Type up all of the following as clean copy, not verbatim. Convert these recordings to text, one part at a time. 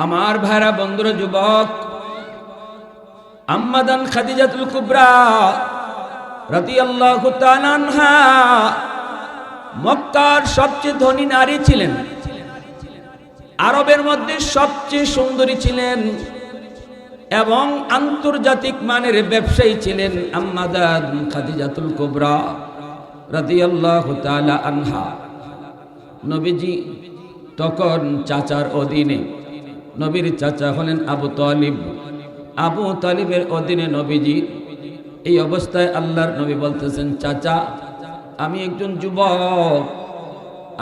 আমার ভাইরা বন্ধুরা যুবক, আম্মাদান খাদিজাতুল কুবরা রাদিয়াল্লাহু তাআলা আনহা মক্কার সবচেয়ে ধনী নারী ছিলেন, আরবের মধ্যে সবচেয়ে সুন্দরী ছিলেন এবং আন্তর্জাতিক মানের ব্যবসায়ী ছিলেন আম্মাদান খাদিজাতুল কুবরা রাদিয়াল্লাহু তাআলা আনহা। নবীজি তখন চাচার অধীনে, নবীর চাচা হলেন আবু তালিব, আবু তালিবের অধীনে নবীজি। এই অবস্থায় আল্লাহর নবী বলতেছেন, চাচা আমি একজন যুবক,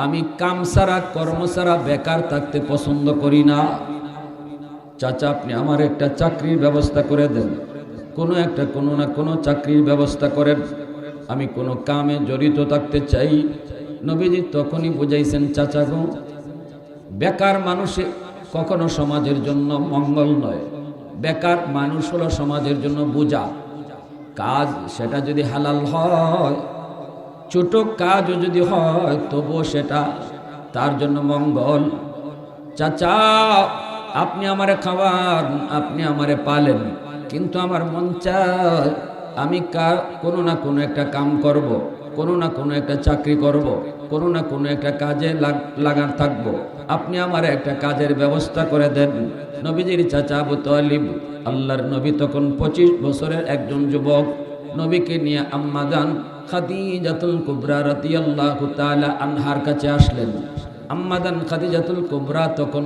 আমি কাম ছাড়া কর্ম ছাড়া বেকার থাকতে পছন্দ করি না। চাচা আপনি আমার একটা চাকরির ব্যবস্থা করে দেন, কোনো না কোনো চাকরির ব্যবস্থা করেন, আমি কোনো কামে জড়িত থাকতে চাই। নবীজি তখনই বুঝাইছেন, চাচা গো, বেকার মানুষে কখনো সমাজের জন্য মঙ্গল নয়। বেকার মানুষ হলো সমাজের জন্য বোঝা। কাজ সেটা যদি হালাল হয়, ছোট কাজও যদি হয়, তবুও সেটা তার জন্য মঙ্গল। চাচা আপনি আমারে খাওয়ান, আপনি আমারে পালেন, কিন্তু আমার মন চায় আমি কোনো না কোনো একটা কাম করব, কোনো না কোনো একটা চাকরি করব, কোনো না কোনো একটা কাজে লাগান থাকবো। আপনি আমার একটা কাজের ব্যবস্থা করে দেন। নবীজির চাচা আবু তালিব, আল্লাহর নবী তখন 25 বছরের একজন যুবক, নবীকে নিয়ে আম্মাদান খাদিজাতুল কুবরা রাদিয়াল্লাহু তাআলা আনহার কাছে আসলেন। আম্মাদান খাদিজাতুল কুবরা তখন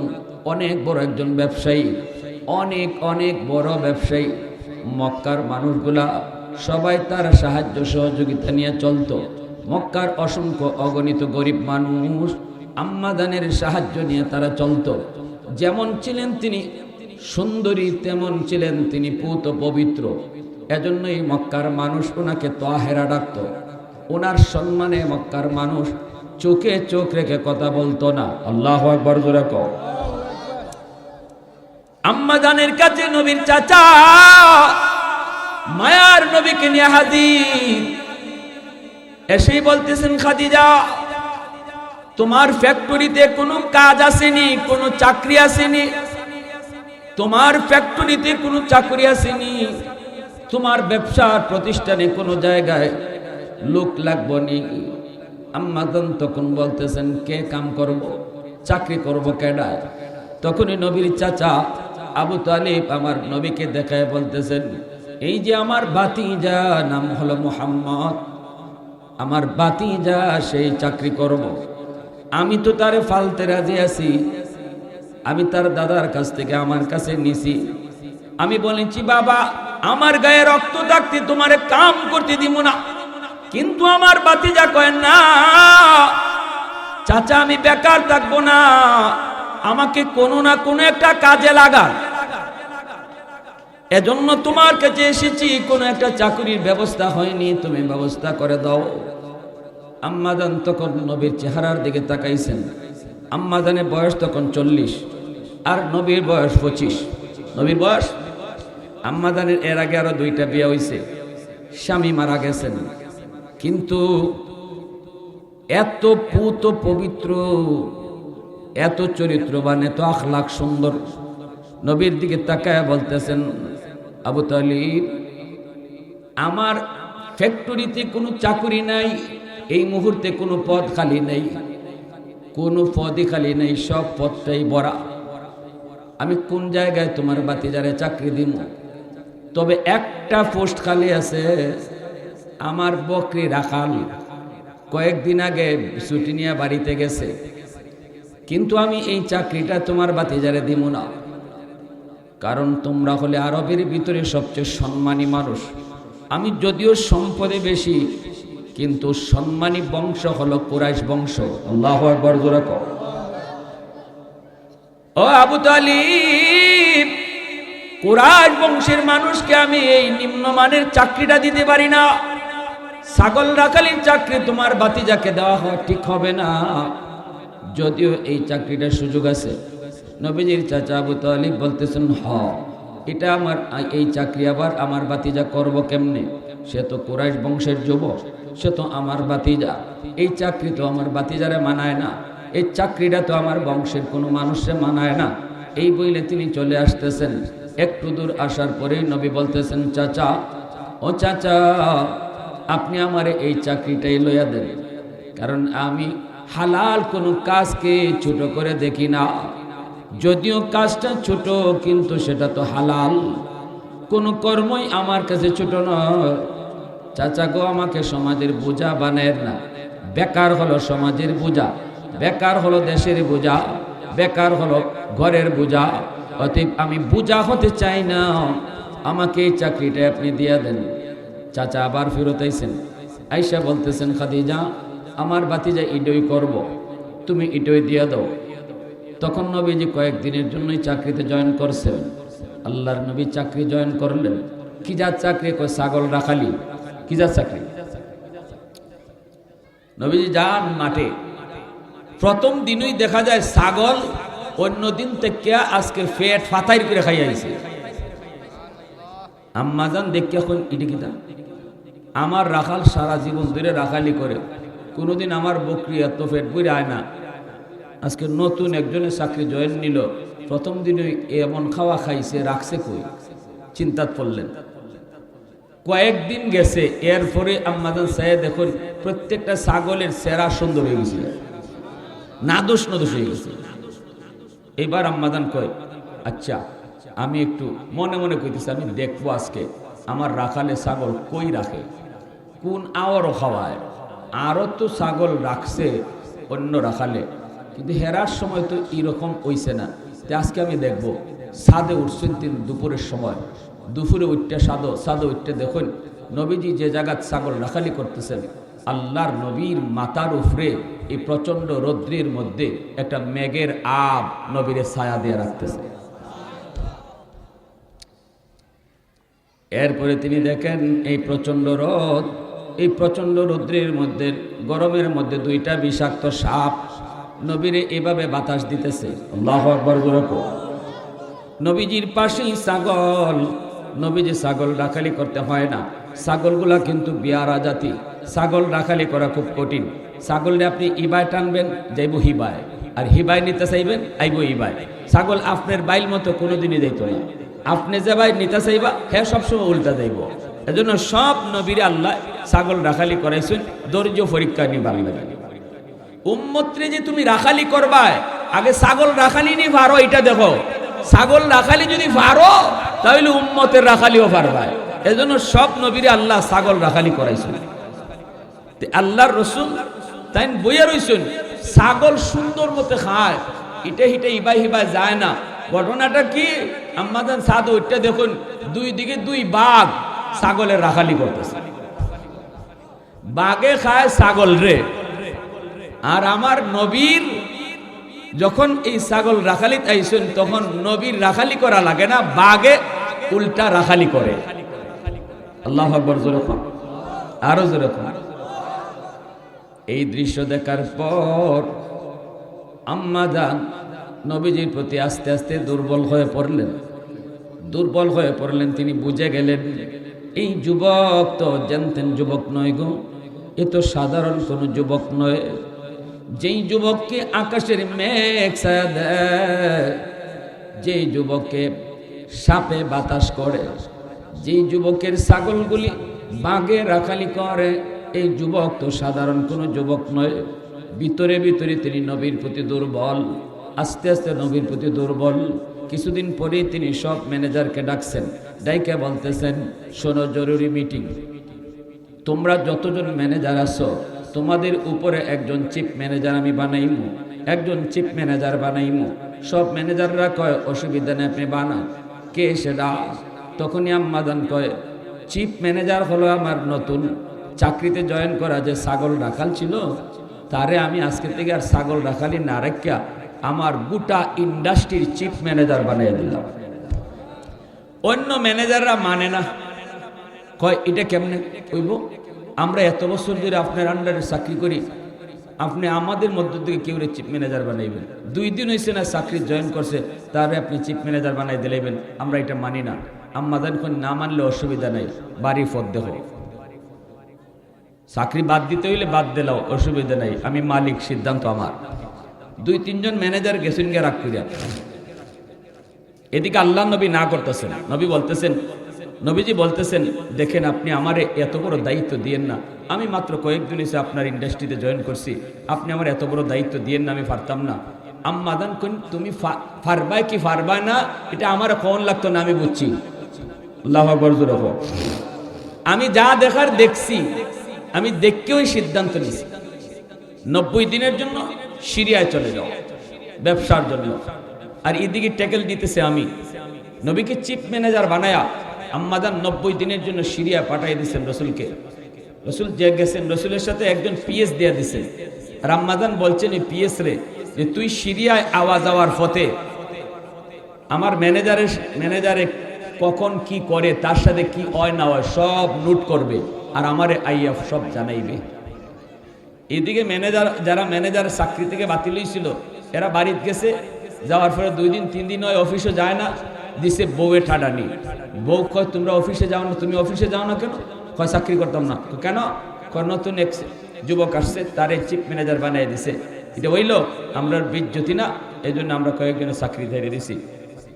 অনেক বড় একজন ব্যবসায়ী, অনেক বড় ব্যবসায়ী। মক্কার মানুষগুলা সবাই তার সাহায্য সহযোগিতা নিয়ে চলতো। মক্কার অসংখ্য অগণিত গরিব মানুষ আম্মাদানের সাহায্য নিয়ে তারা চলতো। যেমন ছিলেন তিনি সুন্দরী, তেমন ছিলেন তিনি পুত পবিত্র। এজন্যই মক্কার মানুষ ওনাকে তাহেরা ডাকত। ওনার সম্মানে মক্কার মানুষ চোখে চোখ রেখে কথা বলতো না। আল্লাহু আকবার জোরে কও। আম্মাদানের কাছে নবীর চাচা মায়ার নবীকে নিয়ে হাজির। এসেই বলতেছেন, খাদিজা তোমার ফ্যাক্টরিতে কোনো কাজ আসেনি, কোনো চাকরি আসেনি, তোমার ফ্যাক্টরিতে কোনো চাকরি আসেনি, তোমার ব্যবসার প্রতিষ্ঠানে কোনো জায়গায় লোক লাগবো নি। আম্মাদান তখন বলতেছেন, কে কাম করব, চাকরি করব কেডায়? তখনই নবীর চাচা আবু তালিব আমার নবীকে দেখায় বলতেছেন, এই যে আমার ভাতিজা, নাম হলো মুহাম্মদ, আমার ভাতিজা সেই চাকরি করব। আমি তো তারে ফালতে রাজি আছি, আমি তার দাদার কাছ থেকে আমার কাছে নিছি। আমি বলেছি, বাবা আমার গায়ে রক্ত থাকতে তোমারে কাম করতে দিব না। কিন্তু আমার ভাতিজা কয়, না চাচা আমি বেকার থাকবো না, আমাকে কোনো না কোনো একটা কাজে লাগা, এজন্য তোমার কাছে এসেছি। কোনো একটা চাকরির ব্যবস্থা হয়নি, তুমি ব্যবস্থা করে দাও। আম্মাদান তখন নবীর চেহারার দিকে তাকাইছেন। আম্মাদানের বয়স তখন 40 আর নবীর বয়স 25। নবীর বয়স, আম্মাদানের এর আগে আরো 2টা বিয়ে হয়েছে, স্বামী মারা গেছেন। কিন্তু এত পুত পবিত্র, এত চরিত্রবান, এত আখলাক সুন্দর, নবীর দিকে তাকায় বলতেছেন, আবু তালিব আমার ফ্যাক্টরিতে কোনো চাকরি নাই, এই মুহূর্তে কোনো পদ খালি নেই, কোনো পদই খালি নেই, সব পদটাই ভরা। আমি কোন জায়গায় তোমার ভাতিজারে চাকরি দিব? তবে একটা পোস্ট খালি আছে, আমার বকরি রাখাল কয়েকদিন আগে ছুটি নিয়ে বাড়িতে গেছে, কিন্তু আমি এই চাকরিটা তোমার ভাতিজারে দিব না। কারণ তোমরা হলে আরবের ভিতরে সবচেয়ে সম্মানী মানুষ। আমি যদিও সম্পদে বেশি, কিন্তু সম্মানী বংশ হলো কুরাইশ বংশ। আল্লাহু আকবার জোরে কও। ও আবু তালিব, কুরাইশ বংশের মানুষকে আমি এই নিম্নমানের চাকরিটা দিতে পারি না। ছাগল রাখালির চাকরি তোমার ভাতিজাকে দেওয়া হয় ঠিক হবে না। যদিও এই চাকরিটার সুযোগ আছে। নবীজির চাচা আবু তালিব বলতেছেন, এটা আমার, এই চাকরি আবার আমার ভাতিজা করব কেমনে? সে তো কুরাইশ বংশের যুবক, সে তো আমার ভাতিজা, এই চাকরি তো আমার ভাতিজারে মানায় না, এই চাকরিটা তো আমার বংশের কোনো মানুষে মানায় না। এই বইলে তিনি চলে আসতেছেন। একটু দূর আসার পরেই নবী বলতেছেন, চাচা, ও চাচা, আপনি আমার এই চাকরিটাই লইয়া দেন, কারণ আমি হালাল কোনো কাজকে ছোট করে দেখি না। যদিও কাজটা ছোট, কিন্তু সেটা তো হালাল, কোনো কর্মই আমার কাছে ছোট নয়। চাচা গো, আমাকে সমাজের বোঝা বানায় না। বেকার হলো সমাজের বোঝা, বেকার হলো দেশের বোঝা, বেকার হলো ঘরের বোঝা। অতএব আমি বোঝা হতে চাই না, আমাকে এই চাকরিটা আপনি দিয়ে দেন। চাচা আবার ফেরত আইছেন, আইসা বলতেছেন, খাদিজা, আমার বাতিজা ইডই করব, তুমি ইডই দিয়ে দাও। তখন নবীজি কয়েকদিনের জন্যই চাকরিতে জয়েন করছেন। আল্লাহর নবী চাকরি জয়েন করলেন। কি যার চাকরি? কয় ছাগল রাখালি। কি যার চাকরি? নবীজি যান মাঠে। প্রথম দিনই দেখা যায় ছাগল অন্য দিন থেকে আজকে ফেট ফাতাইর করে খাই আইছে। আম্মাজান দেখি এখন ইডি কিতা, আমার রাখাল সারা জীবন ধরে রাখালি করে, কোনোদিন আমার বকরি এত ফেট বইরে আয় না। আজকে নতুন একজনের চাকরি জয়েন নিল, প্রথম দিনে এমন খাওয়া খাইছে, রাখছে কই? চিন্তাত পড়লেন। কয়েকদিন গেছে, এরপরে আম্মাজান সাহেব দেখুন প্রত্যেকটা ছাগলের চেহারা সুন্দর হয়ে গেছে, নাদোষ নদোষ হয়ে গেছে। এবার আম্মাজান কয়, আচ্ছা আমি একটু মনে মনে কইতেছি, আমি দেখবো আজকে আমার রাখালে ছাগল কই রাখে, কোন আওয়ারও খাওয়ায়। আরও তো ছাগল রাখছে অন্য রাখালে, কিন্তু হেরার সময় তো এরকম হইছে না। তো আজকে আমি দেখবো। ছাদে উঠছেন তিনি দুপুরের সময়, দুপুরে উঠতে ছাদে উঠতে দেখুন নবীজি যে জায়গায় ছাগল রাখালি করতেছেন, আল্লাহর নবীর মাথার উপরে এই প্রচন্ড রৌদ্রের মধ্যে একটা মেঘের আব নবীরে ছায়া দিয়ে রাখতেছে। এরপরে তিনি দেখেন এই প্রচন্ড রোদ, এই প্রচন্ড রৌদ্রের মধ্যে, গরমের মধ্যে দুইটা বিষাক্ত সাপ নবীরে এভাবে বাতাস দিতেছে। আল্লাহু আকবার। নবীজির পাশেই ছাগল। নবীজি ছাগল রাখালি করতে হয় না, ছাগলগুলা কিন্তু বিয়ারা জাতি, ছাগল রাখালি করা খুব কঠিন। ছাগলরে আপনি ইবায় টানবেন, যাইব হিবায়, আর হিবায় নিতে চাইবেন, আইব ইবায়। ছাগল আপনার বাইল মতো কোনোদিনই যাইত না। আপনি যে ভাই নিতে চাইবা, হ্যাঁ সবসময় উল্টা যাইব। এজন্য সব নবীরে আল্লাহ ছাগল রাখালি করাইছেন ধৈর্য পরীক্ষা নিবার লাগে। উম্মতরে যে তুমি রাখালি করবা, আগে ছাগল রাখালি নি পারো এটা দেখো। ছাগল রাখালি যদি পারো, তাহলে উম্মতের রাখালিও পারবা। এজন্য সব নবীরে আল্লাহ ছাগল রাখালি করাইছেন। আল্লাহর রসুল তাই বইয়া রইছেন, ছাগল সুন্দর মতো খায়, ইটে হিটে ইবাই হিবাই যায় না। ঘটনাটা কি? আম্মাজান ছাদ ওইটা দেখুন, দুই দিকে দুই বাঘ ছাগলের রাখালি করতেছে। বাঘে খায় ছাগল রে। আর আমার নবীর যখন এই ছাগল রাখালি আইছেন, তখন নবীর রাখালি করা লাগে না, বাঘে উল্টা রাখালি করে। আল্লাহু আকবার। জোরে আরো জোরে। এই দৃশ্য দেখার পর আম্মাজান নবীজির প্রতি আস্তে আস্তে দুর্বল হয়ে পড়লেন। তিনি বুঝে গেলেন এই যুবক তো জানতেন যুবক নয় গো, এ তো সাধারণ কোনো যুবক নয়। যেই যুবককে আকাশের মেঘ ছায়া দেয়, যেই যুবককে সাপে বাতাস করে, যেই যুবকের ছাগলগুলি বাঘে রাখালি করে, এই যুবক তো সাধারণ কোনো যুবক নয়। ভিতরে ভিতরে তিনি নবীর প্রতি দুর্বল, আস্তে আস্তে নবীর প্রতি দুর্বল। কিছুদিন পরে তিনি সব ম্যানেজারকে ডাকছেন, ডাইকে বলতেছেন, শোনো, জরুরি মিটিং। তোমরা যতজন ম্যানেজার আছো, তোমাদের উপরে একজন চিফ ম্যানেজার আমি বানাইমু, একজন চিফ ম্যানেজার বানাইমু। সব ম্যানেজাররা কয়, অসুবিধা নেই, আপনি বানান। কে সেটা? তখনই আম্মাজান কয়, চিফ ম্যানেজার হলো আমার নতুন চাকরিতে জয়েন করা যে ছাগল রাখাল ছিল, তারে আমি আজকে থেকে আর ছাগল রাখালি না রেখা আমার গোটা ইন্ডাস্ট্রির চিফ ম্যানেজার বানিয়ে দিলাম। অন্য ম্যানেজাররা মানে না, কয় এটা কেমনে কইব? আমরা এত বছর ধরে আপনার আন্ডারে চাকরি করি, আপনি আমাদের মধ্য থেকে কেউ চিফ ম্যানেজার বানাইবেন? 2 দিন হয়েছে না চাকরি জয়েন করছে, তারে আপনি চিফ ম্যানেজার বানাই দিলাইবেন? আমরা এটা মানি না। আম্মাজান কোন না মানলে অসুবিধা নাই, বাড়ি ফদ দেহ, চাকরি বাদ দিতে হইলে বাদ দিলাও, অসুবিধা নাই, আমি মালিক, সিদ্ধান্ত আমার। 2-3 জন ম্যানেজার গেছেন গে রাগ করিয়া। এদিকে আল্লাহ নবী না করতেছেন, নবীজি বলতেছেন দেখেন আপনি আমারে এত বড় দায়িত্ব দিয়েন না, আমি মাত্র কয়েকদিন এসে আপনার ইন্ডাস্ট্রিতে জয়েন করছি, আপনি আমার এত বড় দায়িত্ব দিয়েন না, আমি পারতাম না। আম্মাদান কোন তুমি পারবাই কি পারবা না এটা আমার কোন লাগতো না, আমি বুঝছি। আল্লাহু আকবার জোরে বলো। আমি যা দেখার দেখছি, আমি দেখকেও সিদ্ধান্ত নিছি 90 দিনের জন্য সিরিয়ায় চলে যাও ব্যবসার জন্য, আর এদিকে ট্যাকেল দিতেছে আমি। নবীকে চিফ ম্যানেজার বানায়া আম্মাদান 90 দিনের জন্য সিরিয়া পাঠিয়ে দিয়েছেন রসুলকে। রসুল যে গেছেন, রসুলের সাথে একজন পিএস দিয়ে দিছেন, আর আম্মাদান বলছেন এই পিএস রে যে তুই সিরিয়ায় আওয়াজ যাওয়ার পথে আমার ম্যানেজারে কখন কি করে, তার সাথে কি হয় না হয় সব নোট করবে, আর আমারে আইএফ সব জানাইবে। এদিকে যারা ম্যানেজার চাকরি থেকে বাতিল হয়েছিল এরা বাড়িতে গেছে, যাওয়ার পরে 2 দিন 3 দিন হয় অফিসে যায় না, দিছে বউয়ে ঠাডানি। বউ কয় তোমরা অফিসে যাও না, তুমি অফিসে যাও না কেন? কয় চাকরি করতাম না। কেন? কয় নতুন এক যুবক আসছে তারে চিফ ম্যানেজার বানিয়ে দিছে, এটা হইল আমরা বিজ্জতি না, এই জন্য আমরা কয়েকজনের চাকরি ধরে দিছি।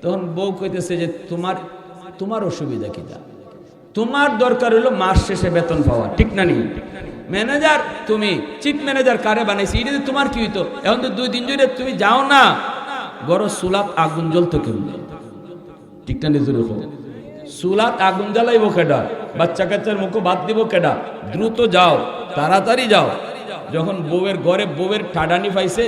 তখন বউ কইতেছে যে তোমার অসুবিধা কিটা, তোমার দরকার হলো মাস শেষে বেতন পাওয়া, ঠিক না? নি ম্যানেজার তুমি চিফ ম্যানেজার কারে বানাইছি, এটা তোমার কি হইতো? এখন তো 2 দিন ধরে তুমি যাও না, গরো চুলাত আগুন জ্বলতো কেমন, ঠিক না? নিজের চুলাত আগুন জ্বালাইব কেডা, বাচ্চা কাচ্চার মুখে ভাত দিব কেডা? দ্রুত যাও, তাড়াতাড়ি যাও। যখন বউয়ের ঘরে বউয়ের ঠাডানি পাইছে,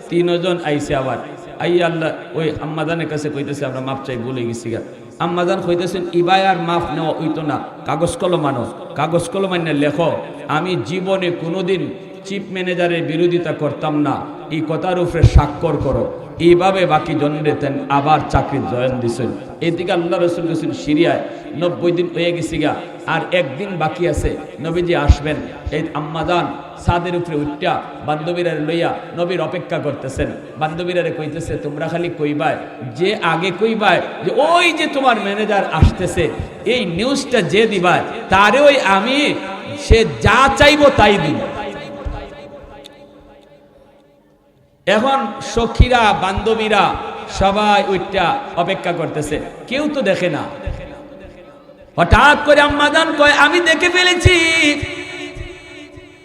3 জন আইছে আবার আই আল্লাহ ওই আম্মাদানের কাছে কইতেছে আমরা মাপ চাই, বলে গেছি গা। আম্মাদান কইতেছেন ইবাই আর মাফ নেওয়া হইতো না, কাগজ কলম আনো, কাগজ কলম আনিয়ে লেখো আমি জীবনে কোনোদিন চিফ ম্যানেজারের বিরোধিতা করতাম না, এই কথার উপরে স্বাক্ষর করো। এইভাবে বাকি জনরেতেন আবার চাকরি জয়েন দিছেন। এদিকে আল্লাহ রসুল গেছেন সিরিয়ায়, 90 দিন হয়ে গেছি গা, আর 1 দিন বাকি আছে নবীজি আসবেন। এই আম্মাদান ছাদের উপরে উঠা বান্ধবীরা লইয়া নবীর অপেক্ষা করতেছেন। বান্ধবীরা কইতেছে তোমরা খালি কইবাই, যে আগে কইবাই যে ওই যে তোমার ম্যানেজার আসতেছে, এই নিউজটা যে দিবাই তারে ওই আমি সে যা চাইবো তাই দিব। এখন সখীরা বান্ধবীরা সবাই ওইটা অপেক্ষা করতেছে, কেউ তো দেখে না। হঠাৎ করে আম্মাজান কয় আমি দেখে ফেলেছি।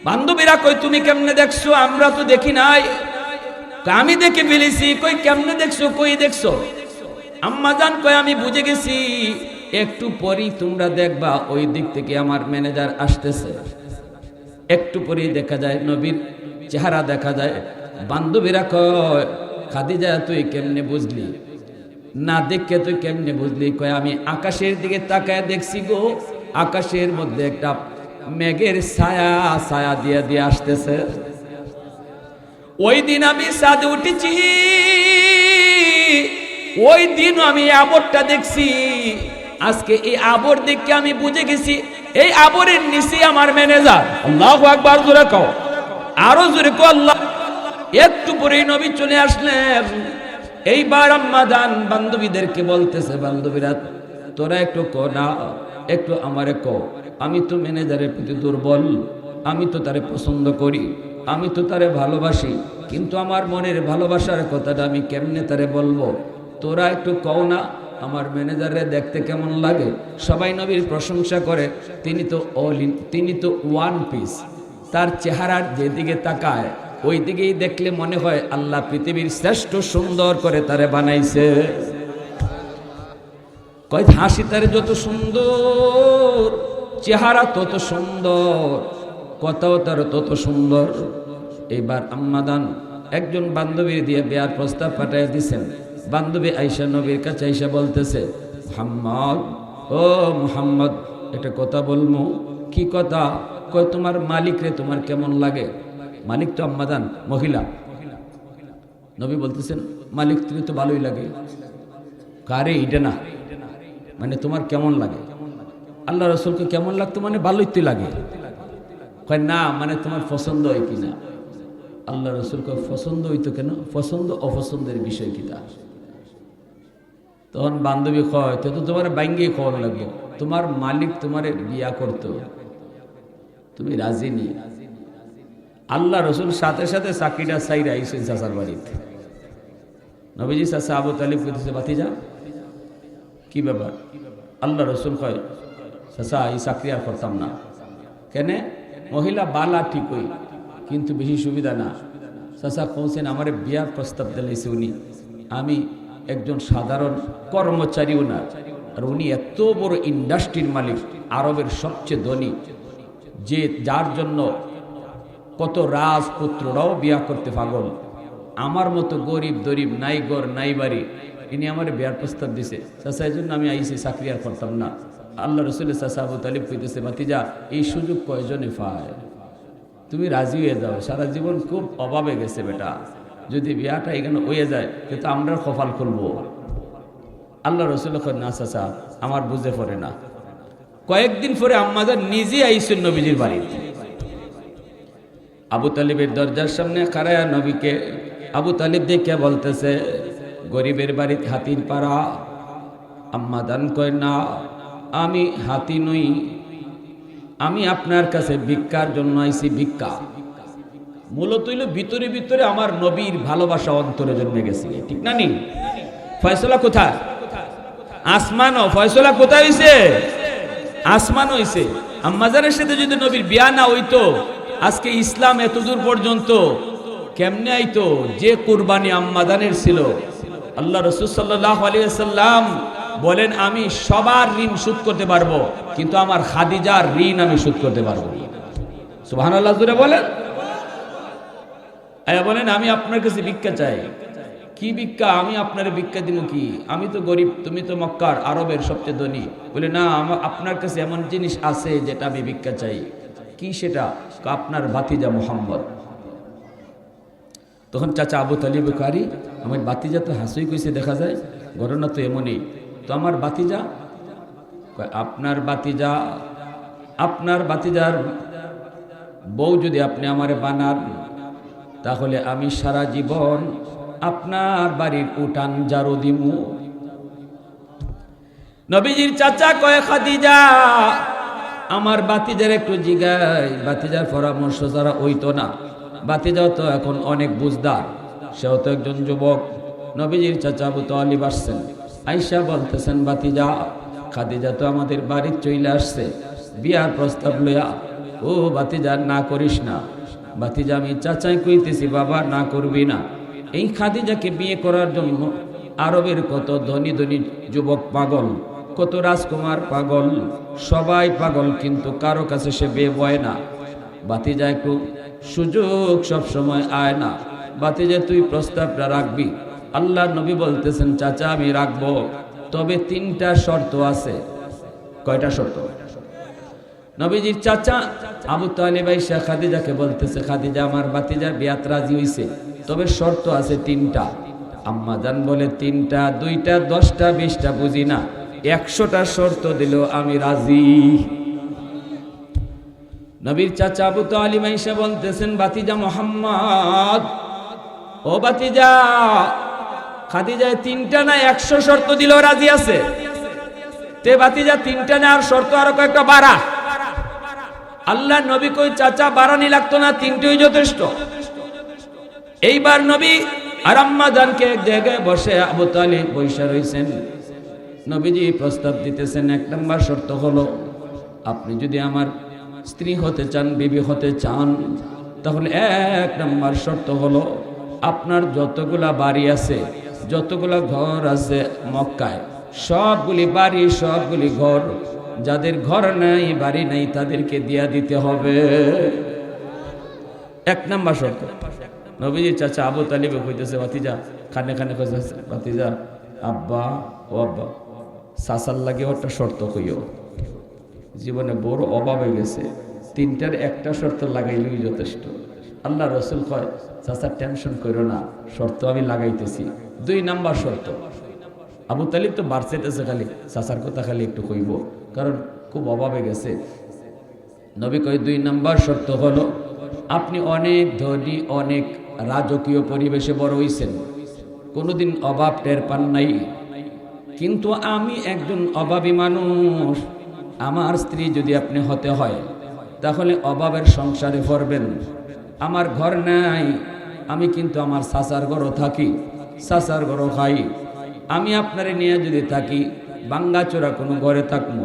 বান্ধবীরা কই তুমি কেমনে দেখছো? আমরা তো দেখি নাই। আমি দেখে ফেলেছি। কই কেমনে দেখছো? কই দেখছো? আম্মাজান কয় আমি বুঝে গেছি, একটু পরেই তোমরা দেখবা ওই দিক থেকে আমার ম্যানেজার আসতেছে। একটু পরেই দেখা যায় নবীর চেহারা দেখা যায়। বান্ধবীরা কয় খাদিজা তুই কেমনে বুঝলি? না দেখে তুই কেমনে বুঝলি? কয় আমি আকাশের দিকে তাকায় দেখছি গো, আকাশের মধ্যে একটা মেঘের ছায়া ছায়া দিয়ে দিয়ে আসতেছে। ওই দিন আমি ছাদে উঠেছি, ওই দিন আমি আবরটা দেখছি। আজকে এই আবর দেখে আমি বুঝে গেছি এই আবরের নিচে আমার ম্যানেজার। আল্লাহু আকবার জোরে কও, আরো জোরে কও আল্লাহ। একটু পরেই নবী চলে আসলেন। এইবার আম্মাজান বান্ধবীদেরকে বলতেছে, বান্ধবীরা তোরা একটু ক না, একটু আমারে ক, আমি তো ম্যানেজারের প্রতি দুর্বল, আমি তো তারে পছন্দ করি, আমি তো তারে ভালোবাসি, কিন্তু আমার মনের ভালোবাসার কথাটা আমি কেমনে তারে বলবো? তোরা একটু কও না আমার ম্যানেজারে দেখতে কেমন লাগে? সবাই নবীর প্রশংসা করে, তিনি তো ওয়ান পিস। তার চেহারার যেদিকে তাকায় ওই দিকেই দেখলে মনে হয় আল্লাহ পৃথিবীর শ্রেষ্ঠ সুন্দর করে তারে বানাইছে। কয় হাসি তারে যত সুন্দর, চেহারা তত সুন্দর, কথাও তার তত সুন্দর। এইবার আম্মাদান একজন বান্ধবী দিয়ে বিয়ার প্রস্তাব পাঠিয়ে দিছেন। বান্ধবী আয়েশা নবীর কাছে আয়েশা বলতেছে, মুহাম্মদ, ও মুহাম্মদ একটা কথা বলবো। কি কথা? কয় তোমার মালিক রে তোমার কেমন লাগে? মালিক তো আম্মাদান মহিলা। নবী বলতেছেন মালিক তুমি তো ভালোই লাগে। কারে এটা না, মানে তোমার কেমন লাগে? আল্লাহ রসুলকে কেমন লাগতো? মানে ভালোই তো লাগে। কয় না, মানে তোমার পছন্দ হয় কিনা? আল্লাহ রসুলকে পছন্দ হইতো কেন? পছন্দ অপছন্দের বিষয় কিনা? তখন বান্ধবী কয় তো তোমার বাইঙ্গে খবর লাগবে, তোমার মালিক তোমারে বিয়া করতো, তুমি রাজি নি? আল্লাহ রসুল সাথে সাথে চাকরিটা চাইরা আইসেন চাচার বাড়িতে। নবীজি চাচা আবু তালিব কইতেছে, বাতিজা কি ব্যাপার? আল্লাহ রসুল কয় চাচা এই চাকরি আর করতাম না। কেন? মহিলা বালা ঠিকই, কিন্তু বেশি সুবিধা না। চাচা কৌছেন আমার বিয়ার প্রস্তাব দিলেছে উনি, আমি একজন সাধারণ কর্মচারীও না, আর উনি এত বড় ইন্ডাস্ট্রির মালিক, আরবের সবচেয়ে ধনী, যে যার জন্য কত রাজপুত্ররাও বিয়া করতে পাগল। আমার মতো গরিব দরিব, নাই ঘর নাই বাড়ি, ইনি আমার বিয়ার প্রস্তাব দিছে। চাচা এই জন্য আমি আইসি, চাকরি আর করতাম না। আল্লাহ রসুলের চাচা আবু তালিব কইতেছে, ভাতিজা এই সুযোগ কয়জনে পায়? তুমি রাজি হয়ে যাও, সারা জীবন খুব অভাবে গেছে বেটা, যদি বিয়াটা এখানে হয়ে যায় কিন্তু আমরা কপাল খুলবো। আল্লাহ রসুল না চাচা আমার বুঝে পড়ে না। কয়েকদিন পরে আম্মাজান নিজে আইসেন নবীজির বাড়িতে। আবু তালিবের দরজার সামনে খাড়ায়া নবীকে আবু তালিব দেখে বলতেছে, গরিবের বাড়িতে হাতির পাড়া। আম্মাজান কয় না, আমি হাতি নই, আমি আপনার কাছে ভিক্ষার জন্য আইছি, ভিক্ষা। মূলত হইল ভিতরে ভিতরে আমার নবীর ভালোবাসা অন্তরে জন্মে গেছে, ঠিক না? নি ফয়সলা কোথায়? আসমানও ফয়সলা কোথায় হইছে? আসমান হইছে। আম্মাজানের সাথে যদি নবীর বিয়া না হইতো, আজকে ইসলাম এতদূর পর্যন্ত কেমনে আইতো? যে কুরবানি আম্মাজানের ছিল। আল্লাহ রাসূল সাল্লাল্লাহু আলাইহি ওয়াসাল্লাম বলেন, আমি সবার ঋণ শোধ করতে পারবো, কিন্তু আমার খাদিজার ঋণ আমি শোধ করতে পারবো না। সুবহানাল্লাহ জোরে বলেন। বলেন আমি আপনার কাছে ভিক্ষা চাই। কি ভিক্ষা? আমি আপনার ভিক্ষা দিব কি? আমি তো গরিব, তুমি তো মক্কার আরবের সবচেয়ে ধনী। বলে না, আপনার কাছে এমন জিনিস আছে যেটা আমি ভিক্ষা চাই। কি সেটা? আপনার ভাতিজা মুহাম্মদ। তখন চাচা আবু তালিব কারি, আমার ভাতিজা তো হাসুই কইছে, দেখা যায় ঘটনা তো এমনই। তো আমার ভাতিজা, আপনার ভাতিজা, আপনার ভাতিজার বউ যদি আপনি আমারে বানান, তাহলে আমি সারা জীবন আপনার বাড়ির উঠান জারু দিমু। নবীজির চাচা কয়, খাদিজা আমার বাতিজার একটু জিগায়। বাতিজার পরামর্শ যারা হইতো না, বাতিজাও তো এখন অনেক বুঝদার, সেও তো একজন যুবক। নবীজির চাচা আবু তালিব আসছেন, আইসা বলতেছেন, বাতিজা খাদিজা তো আমাদের বাড়ির চলে আসছে বিয়ার প্রস্তাব লইয়া। ও বাতিজা না করিস না। বাতিজা আমি চাচাই কইতেছি, বাবা না করবি না। এই খাদিজাকে বিয়ে করার জন্য আরবের কত ধনী ধনী যুবক পাগল, কত রাজকুমার পাগল, সবাই পাগল, কিন্তু কারো কাছে সে বিয়ে বয় না। বাতিজা একটু সুযোগ সব সময় আয় না। বাতিজা তুই প্রস্তাবটা রাখবি। আল্লাহ নবী বলতেছেন, চাচা আমি রাখবো, তবে 3টা শর্ত আছে। কয়টা শর্ত? নবীজির চাচা আবু তালিব আইসা খাদিজাকে বলতেছে, খাদিজা আমার বাতিজার বিয়াত রাজি হইছে, তবে শর্ত আছে 3টা। আম্মা জান বলে 3টা, 2টা, 10টা, 20টা বুঝি না, 100টা শর্ত দিল আমি রাজি। নবীর চাচা আবু তালিব আইসা বলতেছেন, বাতিজা মুহাম্মদ, ও বাতিজা খাদিজায় 3টা না 100 শর্ত দিল রাজি আছে। তে বাতিজা 3টা না আর শর্ত আরো কয়েকটা বাড়া। আল্লাহ নবী কই, চাচা বাড়ানি লাগতো না, 3টোই যথেষ্ট। এইবার নবী আর আম্মা জানকে এক জায়গায় বসে আবু তালিব বৈশা রইছেন। নবীজি প্রস্তাব দিতেছেন, 1 নম্বর শর্ত হলো, আপনি যদি আমার স্ত্রী হতে চান, বিবি হতে চান, তাহলে 1 নম্বর শর্ত হলো, আপনার যতগুলা বাড়ি আছে, যতগুলা ঘর আছে মক্কায়, সবগুলি বাড়ি, সবগুলি ঘর, যাদের ঘর নাই, বাড়ি নাই, তাদেরকে দিয়া দিতে হবে। 1 নম্বর শর্ত। নবীজির চাচা আবু তালিব কইতেছে, ভাতিজা খানে খানে কইতেছে, ভাতিজা আব্বা, ও আব্বা চাচার লাগে একটা শর্ত কইও, জীবনে বড় অভাব হয়ে গেছে, 3টার একটা শর্ত লাগাইলেই যথেষ্ট। আল্লাহ রসুল কয়, চাচা টেনশন করো না, শর্ত আমি লাগাইতেছি। 2 নম্বর শর্ত। আবু তালিব তো বাড়ছেতেছে, খালি চাচার কথা খালি একটু কইব, কারণ খুব অভাবে গেছে। নবী কয়, 2 নম্বর শর্ত হলো, আপনি অনেক ধনী, অনেক রাজকীয় পরিবেশে বড় হইছেন, কোনোদিন অভাব টের পান নাই, কিন্তু আমি একজন অভাবী মানুষ। আমার স্ত্রী যদি আপনি হতে হয়, তাহলে অভাবের সংসারে পড়বেন। আমার ঘর নাই, আমি কিন্তু আমার চাচার ঘরও থাকি, চাচার ঘরও খাই। আমি আপনারে নিয়ে যদি থাকি, ভাঙ্গাচোরা কোনো ঘরে থাকবো,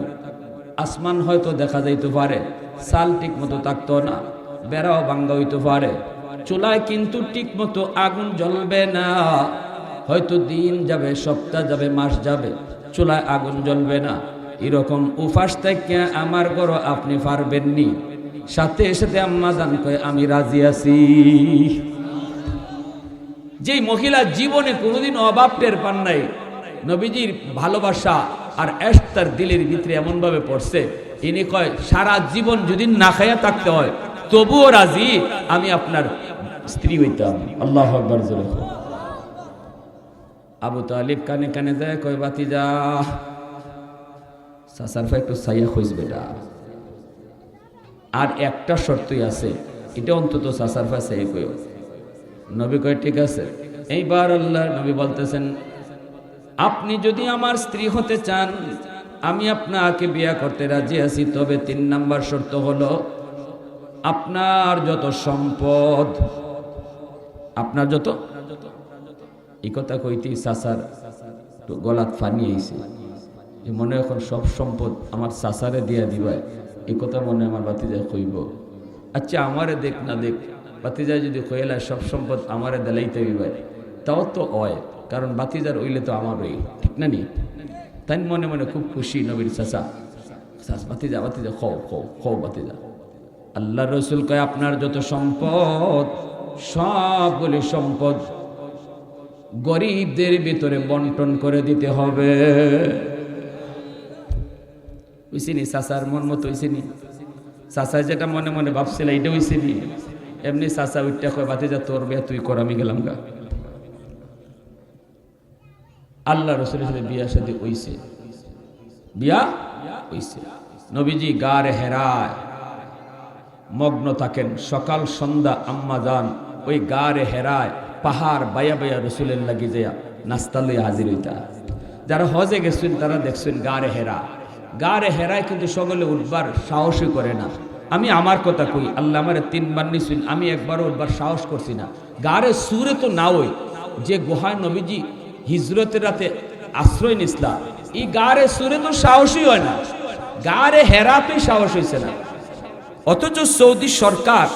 আসমান হয়তো দেখা যাইতে পারে, চাল ঠিক মতো থাকতো না, বেড়াও ভাঙ্গা হইতে পারে, চুলায় কিন্তু ঠিক মতো আগুন জ্বলবে না, হয়তো দিন যাবে, সপ্তাহ যাবে, মাস যাবে, চুলায় আগুন জ্বলবে না। এরকম উপাস থেকে আমার ঘর আপনি পারবেননি। সাথে সাথে আম্মা জান কয় আমি রাজি আছি। যেই মহিলা জীবনে কোনোদিন অভাব টের পান নাই, নবীজির ভালোবাসা আর এশক তার দিলের ভিতরে এমন ভাবে পড়ছে, ইনি কয় সারা জীবন যদি না খাইয়া থাকতে হয় তবুও রাজি, আমি আপনার স্ত্রী হইতাম। আল্লাহু আকবার জোরে। আবু তালিব কানে কানে যায়, কয় ভাতিজা চাচার ভাই একটু ছাইয়া খুঁজ বেটা, আর একটা শর্তই আছে, এটা অন্তত চাচার ভাই ছাইয়া কইও। নবী কয় ঠিক আছে। এইবার আল্লাহ নবী বলতেছেন, আপনি যদি আমার স্ত্রী হতে চান আমি আপনাকে বিয়ে করতে রাজি আছি, তবে 3 নাম্বার শর্ত হলো আপনার যত সম্পদ, আপনার যত, এই কথা কইতেই চাচার গলাত ফানি আইছে, যে মনে এখন সব সম্পদ আমার চাচারে দিয়া দিবা, এই কথা মনে আমার ভাতিজা কইব। আচ্ছা আমারে দেখ না দেখ, ভাতিজা যদি কইলা সব সম্পদ আমারে দেলাইতে দিবাই, তাও তো হয়, কারণ ভাতিজার ওইলে তো আমার ওই, ঠিক না নি? তাই মনে মনে খুব খুশি নবীর চাচা, ভাতিজা ভাতিজা খো খো খো ভাতিজা। আল্লাহ রসুল কয় আপনার যত সম্পদ সবগুলি সম্পদ গরিবদের ভিতরে বন্টন করে দিতে হবে। বুঝছিনি চাচার মন মতো হইছিনি? চাচা যেটা মনে মনে ভাবছিল এইটা হইছিনি? এমনি চাচা উঠটা কয় ভাতিজা তোর বিয়া তুই কর, আমি গেলাম গা। আল্লাহ রসুলের সাথে বিয়া সাথে হইছে, বিয়া হইছে। নবীজি গারে হেরায় মগ্ন থাকেন, সকাল সন্ধ্যা আম্মা যান ওই গারে হেরায় পাহাড় বাইয়া বাইয়া রসুলের লাগি যায় নাস্তা লইয়া হাজির হইতা। যারা হজে গেছেন তারা দেখছেন গারে হেরা, গারে হেরায় কিন্তু সকলে উঠবার সাহসই করে না। আমি আমার কথা কই, আল্লাহ আমার 3 বার নিছেন, আমি একবারও উঠবার সাহস করছি না। গারে সুরে তো না ওই যে গুহায় নবীজি হিজরতের রাতে আশ্রয় নিসলা, এই গারে সুরে তো সাহসই হয় না, গারে হেরাতেই সাহস হয়েছে না। অথচ সৌদি সরকার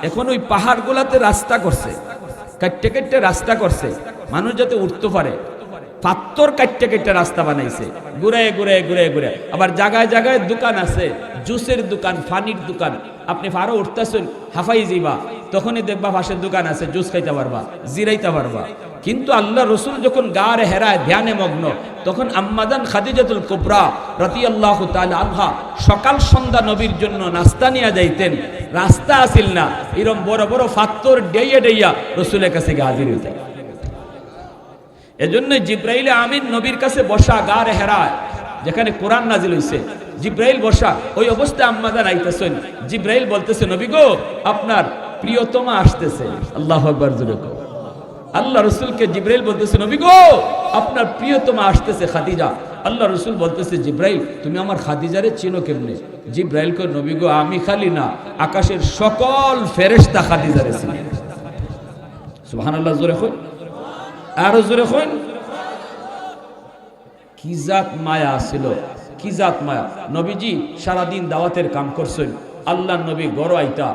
এখন ওই পাহাড়গুলাতে রাস্তা করছে, কাটতে কাটতে রাস্তা করছে, মানুষ যাতে উঠতে পারে, পাথর কাটতে কাটতে রাস্তা বানাইছে, ঘুরে ঘুরে ঘুরে ঘুরে। আবার জায়গায় জায়গায় দোকান আছে, জুসের দোকান, পানির দোকান। আপনি ফারো উঠতেছেন হাফাই যাইবা, তখনই দেখবা পাশের দোকান আছে, জুস খাইতে পারবা, জিরাইতে পারবা। কিন্তু আল্লাহ রসুল যখন গারে হেরায় ধ্যানে মগ্ন, তখন আম্মাজান খাদিজাতুল কুবরা রাদিয়াল্লাহু তাআলা আনহা সকাল সন্ধ্যা নবীর জন্য নাস্তা নিয়ে যাইতেন। রাস্তা আসিল না, এরকম বড় বড় পাথর ডেইয়া ডেইয়া রসুলের কাছে হাজির হইতেন। এজন্য জিব্রাইল আমিন নবীর কাছে বসা গারে হেরায়, যেখানে কোরআন নাজিল হইছে, জিব্রাইল বসা, ওই অবস্থায় আম্মাজান আইতেছেন। জিব্রাইল বলতেছে, নবী গো আপনার প্রিয়তমা আসতেছে। আল্লাহু আকবার জোরে কও। আল্লাহ রসুলকে জিব্রাইল বলতেছে, নবী গো আপনার প্রিয়তমা আসতেছে খাদিজা। আল্লাহ রসুল বলতেছে, জিব্রাইল তুমি আমার খাদিজারে চিনো কেমনে? জিব্রাইল কয়, নবী গো আমি খালি না, আকাশের সকল ফেরেশতা খাদিজারে চিনে। সুবহানাল্লাহ জোরে কই, আরো জোরে কই। কি জাত মায়া ছিল, কি জাত মায়া। নবীজি সারাদিন দাওয়াতের কাম করছেন, আল্লাহ নবী গড় আইতা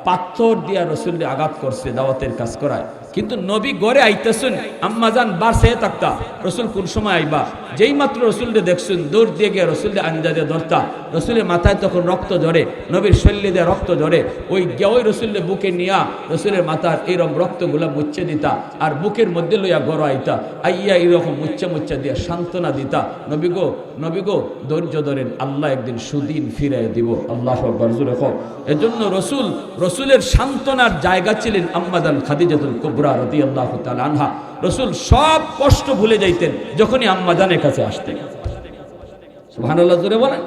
পাথর দিয়া রসুলকে আঘাত করছে দাওয়াতের কাজ করায়। কিন্তু নবী গড়ে আইতেছেন, আম্মাজান বার চেয়ে থাকতা রসুল কোন সময় আইবা। যেই মাত্র রসুলকে দেখছেন দৌড় দিয়ে গিয়ে রসুলকে আঞ্জা দিয়ে ধরতা। রসুলের মাথায় তখন রক্ত ঝরে, নবীর শরীরে দিয়ে রক্ত ঝরে, ওই রসুলকে বুকে নিয়া রসুলের মাথার এইরকম রক্তগুলা মুচ্ছে দিতা, আর বুকের মধ্যে লইয়া গড় আইতা, আইয়া এইরকম মুচ্ছা মুচ্ছা দিয়া সান্ত্বনা দিতা। নবী গো ধৈর্য ধরেন, আল্লাহ একদিন সুদিন ফিরাই দিব। আল্লাহু আকবার জোরে কও। এজন্য রসুলের সান্ত্বনার জায়গা ছিলেন আম্মাজান খাদিজাতুল কুবরা রাদিয়াল্লাহু তাআলা আনহা। রসুল সব কষ্ট ভুলে যাইতেন যখনই আম্মাজানের কাছে আসতেন। সুবহানাল্লাহ জোরে বলেন।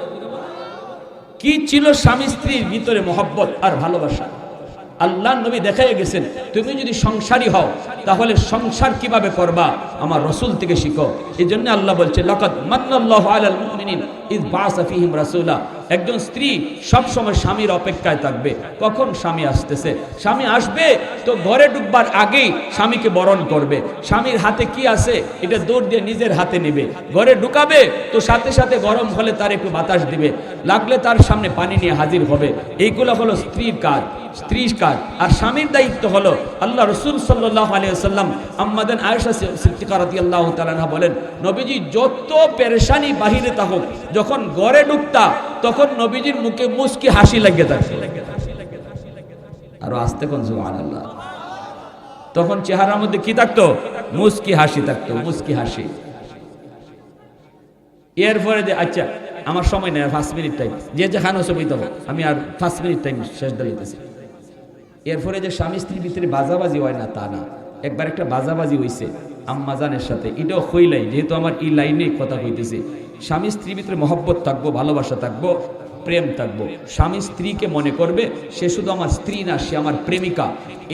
কি ছিল স্বামী স্ত্রীর ভিতরে মহব্বত আর ভালোবাসা। আল্লাহ নবী দেখাই গেছেন, তুমি যদি সংসারী হও তাহলে সংসার কিভাবে করবা আমার রসুল থেকে শিখো। এই জন্য আল্লাহ বলছে, লাকাদ মান্নাল্লাহু আলাল মুমিনিন ইয বাআসা ফীহিম রাসূলা একজন স্ত্রী সব সময় স্বামীর অপেক্ষায় থাকবে, কখন স্বামী আসতেছে। স্বামী আসবে তো ঘরে ঢুকবার আগেই স্বামীকে বরণ করবে। স্বামীর হাতে কি আছে এটা দৌড় দিয়ে নিজের হাতে নেবে। ঘরে ঢুকাবে তো সাথে সাথে গরম হলে তার একটু বাতাস দিবে, লাগলে তার সামনে পানি নিয়ে হাজির হবে। এইগুলো হলো স্ত্রীর কাজ, স্ত্রীর কাজ। আর স্বামীর দায়িত্ব হলো, আল্লাহ রসুল সাল্লাল্লাহু আলাইহি ওয়াসাল্লাম আম্মাদান আয়েশা সিদ্দিকা রাদিয়াল্লাহু তাআলা আনহা বলেন, নবীজি যত পেরেশানি বাহিরে থাকুক, যখন ঘরে ঢুকতা তখন নবীজির মুখে মুস্কি হাসি লাগে থাকতো। আরো আস্তে কোন সুবহানাল্লাহ। তখন চেহারার মধ্যে কি থাকতো? মুস্কি হাসি থাকতো, মুস্কি হাসি। এরপরে যে আচ্ছা আমার সময় নেই, 5 মিনিট টাইম, যে যেখানে ছবি দেবো আমি আর 5 মিনিট টাইম শেষ দিতেছি। এরপরে যে স্বামী স্ত্রীর ভিতরে বাজাবাজি হয় না তা না, একবার একটা বাজাবাজি হইছে আম্মাজানের সাথে। এটাও হইলাই, যেহেতু আমার এই লাইনে কথা কইতেছি। স্বামী স্ত্রীর ভিতরে মহব্বত থাকবো, ভালোবাসা থাকবো, প্রেম থাকবো। স্বামী স্ত্রীকে মনে করবে সে শুধু আমার স্ত্রী না, সে আমার প্রেমিকা।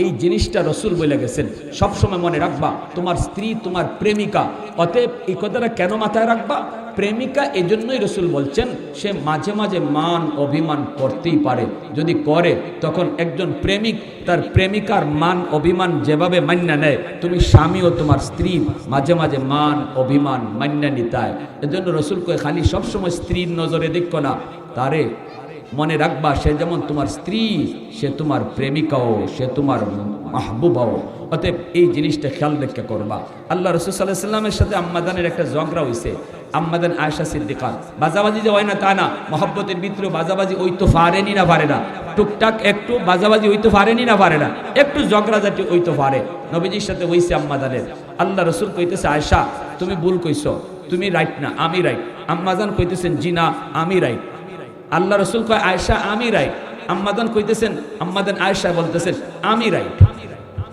এই জিনিসটা রসুল বলে গেছেন, সবসময় মনে রাখবা তোমার স্ত্রী তোমার প্রেমিকা। অতএব এই কথাটা কেন মাথায় রাখবা? প্রেমিকা এজন্যই রসুল বলছেন সে মাঝে মাঝে মান অভিমান করতেই পারে। যদি করে তখন একজন প্রেমিক তার প্রেমিকার মান অভিমান যেভাবে মান্য নেয়, তুমি স্বামীও তোমার স্ত্রী মাঝে মাঝে মান অভিমান মান্য নিতায়। এজন্য রসুল কয়ে খালি সবসময় স্ত্রীর নজরে দেখো না, তারে মনে রাখবা সে যেমন তোমার স্ত্রী, সে তোমার প্রেমিকাও, সে তোমার মাহবুবাও। অতএব এই জিনিসটা খেয়াল রেখে করবা। আল্লাহ রসুল সাল্লাল্লাহু আলাইহি ওয়াসাল্লামের সাথে আম্মাদানের একটা ঝগড়া হইছে। আম্মাদান আয়েশা সিদ্দিকা, বাজাবাজি যে হয় না তা না, মহব্বতের ভিতরে বাজাবাজি ওই তো পারেনি না পারে না, টুকটাক একটু বাজাবাজি ওই তো পারেনি না পারে না, একটু ঝগড়া জাতি ওই তো পারে। নবীজির সাথে হইছে আম্মাদানের। আল্লাহ রসুল কইতেছে আয়েশা তুমি ভুল কইছো, তুমি রাইট না, আমি রাইট। আম্মাজান কইতেছেন জি না আমি রাইট। আল্লাহ রসুল কয় আয়েশা আমি রাইট। আম্মাদান কইতেছেন, আম্মাদান আয়েশা বলতেছেন আমি রাইট।